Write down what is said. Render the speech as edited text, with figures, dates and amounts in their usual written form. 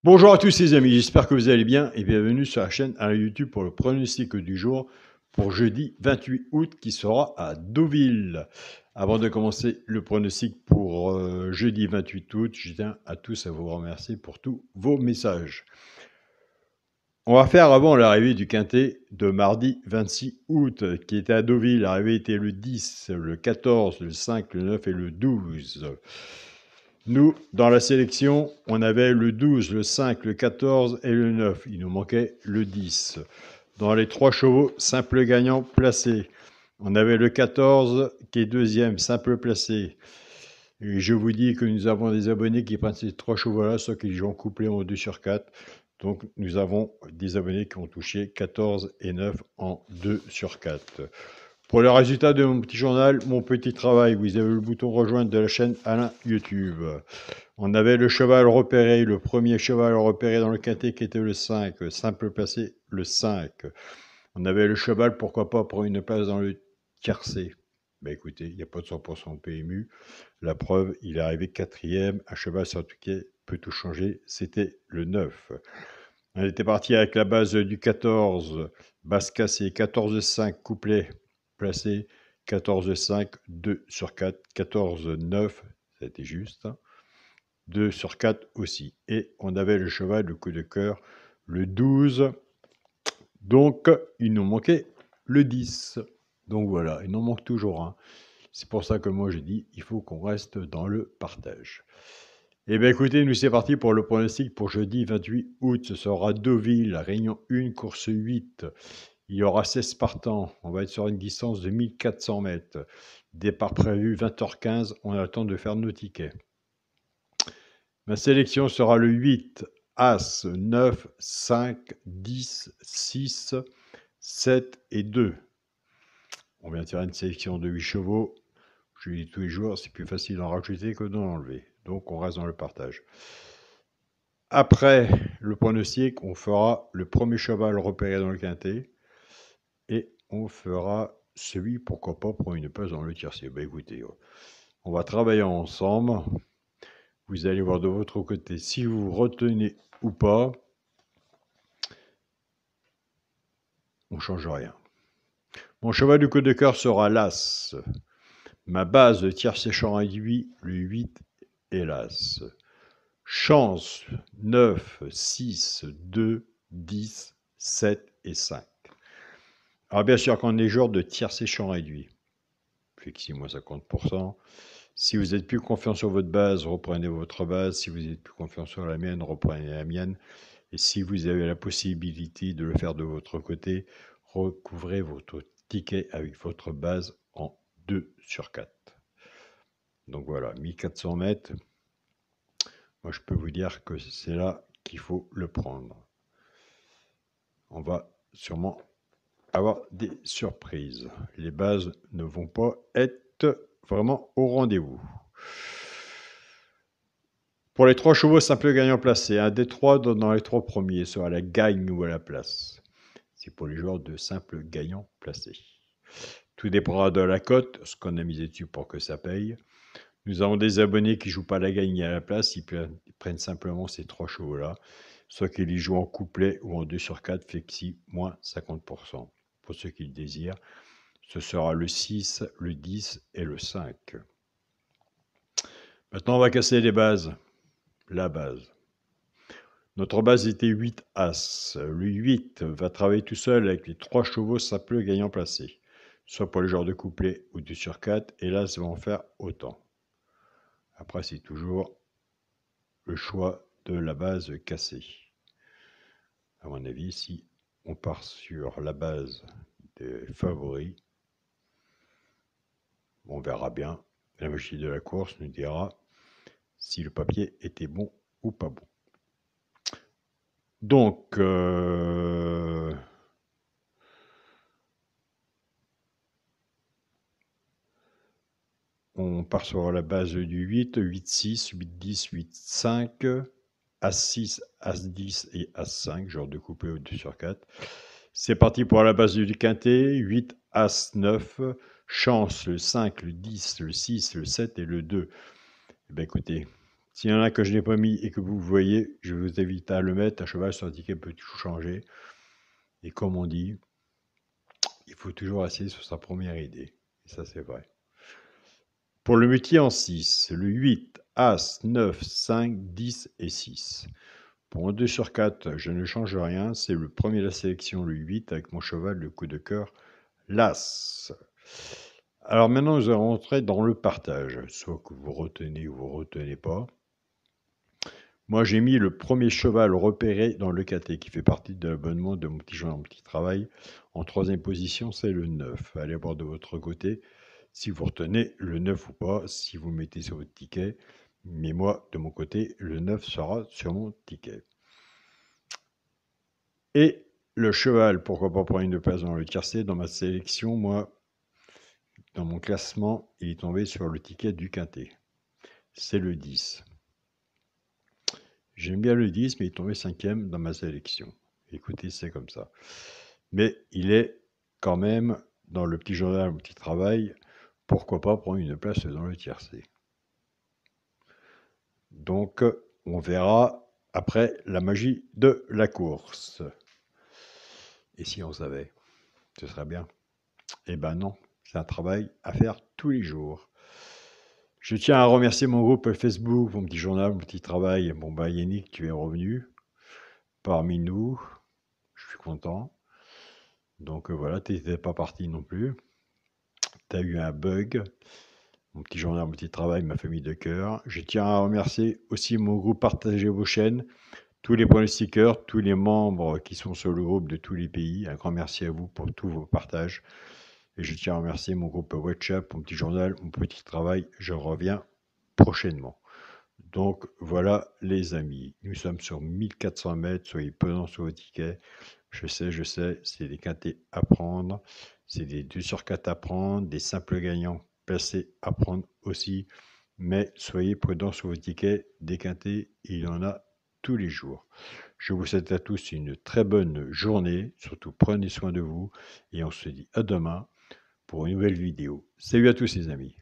Bonjour à tous les amis, j'espère que vous allez bien et bienvenue sur la chaîne à YouTube pour le pronostic du jour pour jeudi 28 août qui sera à Deauville. Avant de commencer le pronostic pour jeudi 28 août, je tiens à tous à vous remercier pour tous vos messages. On va faire avant l'arrivée du quintet de mardi 26 août qui était à Deauville. L'arrivée était le 10, le 14, le 5, le 9 et le 12. Nous, dans la sélection, on avait le 12, le 5, le 14 et le 9. Il nous manquait le 10. Dans les 3 chevaux, simple gagnant placé, on avait le 14 qui est deuxième, simple placé. Et je vous dis que nous avons des abonnés qui prennent ces 3 chevaux-là, ceux qui jouent en couplet en 2 sur 4. Donc nous avons des abonnés qui ont touché 14 et 9 en 2 sur 4. Pour le résultat de mon petit journal, mon petit travail, vous avez le bouton rejoindre de la chaîne Alain YouTube. On avait le cheval repéré, le premier cheval repéré dans le quintet qui était le 5, simple placé le 5. On avait le cheval, pourquoi pas, pour une place dans le tiercé. Ben écoutez, il n'y a pas de 100% PMU. La preuve, il est arrivé quatrième. Un cheval sur tout quai peut tout changer. C'était le 9. On était parti avec la base du 14, base cassée, 14-5, couplet placé, 14-5, 2 sur 4, 14-9, ça a été juste, 2 sur 4 aussi. Et on avait le cheval, le coup de cœur, le 12, donc il nous manquait le 10. Donc voilà, il nous manque toujours un. C'est pour ça que moi j'ai dit, il faut qu'on reste dans le partage. Eh bien écoutez, nous c'est parti pour le pronostic pour jeudi 28 août. Ce sera Deauville, Réunion 1, course 8. Il y aura 16 partants. On va être sur une distance de 1400 mètres. Départ prévu 20h15. On attend de faire nos tickets. Ma sélection sera le 8, As, 9, 5, 10, 6, 7 et 2. On vient de faire une sélection de 8 chevaux. Je dis tous les jours, c'est plus facile d'en rajouter que d'en enlever. Donc on reste dans le partage. Après le pronostic, on fera le premier cheval repéré dans le quintet et on fera celui, pourquoi pas, pour une place dans le tiercé. Ben écoutez, on va travailler ensemble. Vous allez voir de votre côté si vous retenez ou pas. On ne change rien. Mon cheval du coup de cœur sera l'As. Ma base de tiercé champ réduit, le 8 et l'As. Chance 9, 6, 2, 10, 7 et 5. Alors bien sûr, quand on est joueur de tiercé champ réduit, fixez-moi 50%. Si vous êtes plus confiant sur votre base, reprenez votre base. Si vous êtes plus confiant sur la mienne, reprenez la mienne. Et si vous avez la possibilité de le faire de votre côté, recouvrez votre ticket avec votre base en 2 sur 4. Donc voilà, 1400 mètres. Moi, je peux vous dire que c'est là qu'il faut le prendre. On va sûrement avoir des surprises. Les bases ne vont pas être vraiment au rendez-vous. Pour les 3 chevaux simples gagnants placés, un des 3 dans les 3 premiers soit à la gagne ou à la place. C'est pour les joueurs de simples gagnants placés. Tout dépendra de la cote, ce qu'on a misé dessus pour que ça paye. Nous avons des abonnés qui ne jouent pas la gagne à la place, ils prennent simplement ces 3 chevaux-là, soit qu'ils y jouent en couplet ou en 2 sur 4, flexi, moins 50%. Pour ceux qui le désirent, ce sera le 6, le 10 et le 5. Maintenant, on va casser les bases. La base. Notre base était 8 As. Le 8 va travailler tout seul avec les 3 chevaux simples gagnants placés, soit pour les joueurs de couplet ou 2 sur 4, et l'As va en faire autant. Après, c'est toujours le choix de la base cassée. À mon avis, si on part sur la base des favoris, on verra bien. La machine de la course nous dira si le papier était bon ou pas bon. Donc, on part sur la base du 8, 8-6, 8-10, 8-5, As-6, As-10 et As-5, genre de couplet au 2 sur 4. C'est parti pour la base du quintet, 8, As-9, chance le 5, le 10, le 6, le 7 et le 2. Eh bien écoutez, S'il y en a que je n'ai pas mis et que vous voyez, je vous invite à le mettre. Un cheval sur un ticket peut tout changer. Et comme on dit, il faut toujours essayer sur sa première idée. Et ça, c'est vrai. Pour le métier en 6, le 8, As, 9, 5, 10 et 6. Pour un 2 sur 4, je ne change rien. C'est le premier de la sélection, le 8, avec mon cheval, le coup de cœur, l'As. Alors maintenant, nous allons rentrer dans le partage, soit que vous retenez ou vous ne retenez pas. Moi, j'ai mis le premier cheval repéré dans le KT, qui fait partie de l'abonnement de mon petit journal, mon petit travail. En troisième position, c'est le 9. Allez voir de votre côté si vous retenez le 9 ou pas, si vous le mettez sur votre ticket. Mais moi, de mon côté, le 9 sera sur mon ticket. Et le cheval, pourquoi pas prendre une place dans le tiercé. Dans ma sélection, moi, dans mon classement, il est tombé sur le ticket du quintet. C'est le 10. J'aime bien le 10, mais il est tombé 5e dans ma sélection. Écoutez, c'est comme ça. Mais il est quand même dans le petit journal, mon petit travail. Pourquoi pas prendre une place dans le tiercé. Donc, on verra après la magie de la course. Et si on savait, ce serait bien. Eh ben non, c'est un travail à faire tous les jours. Je tiens à remercier mon groupe Facebook, mon petit journal, mon petit travail. Bon, bah Yannick, tu es revenu parmi nous. Je suis content. Donc voilà, tu n'étais pas parti non plus. Tu as eu un bug. Mon petit journal, mon petit travail, ma famille de cœur. Je tiens à remercier aussi mon groupe Partagez vos chaînes, tous les pronostiqueurs, tous les membres qui sont sur le groupe de tous les pays. Un grand merci à vous pour tous vos partages. Et je tiens à remercier mon groupe WhatsApp, mon petit journal, mon petit travail. Je reviens prochainement. Donc voilà les amis, nous sommes sur 1400 mètres, soyez prudents sur vos tickets. Je sais, c'est des quintés à prendre, c'est des 2 sur 4 à prendre, des simples gagnants placés à prendre aussi. Mais soyez prudents sur vos tickets, des quintés, il y en a tous les jours. Je vous souhaite à tous une très bonne journée, surtout prenez soin de vous et on se dit à demain pour une nouvelle vidéo. Salut à tous les amis.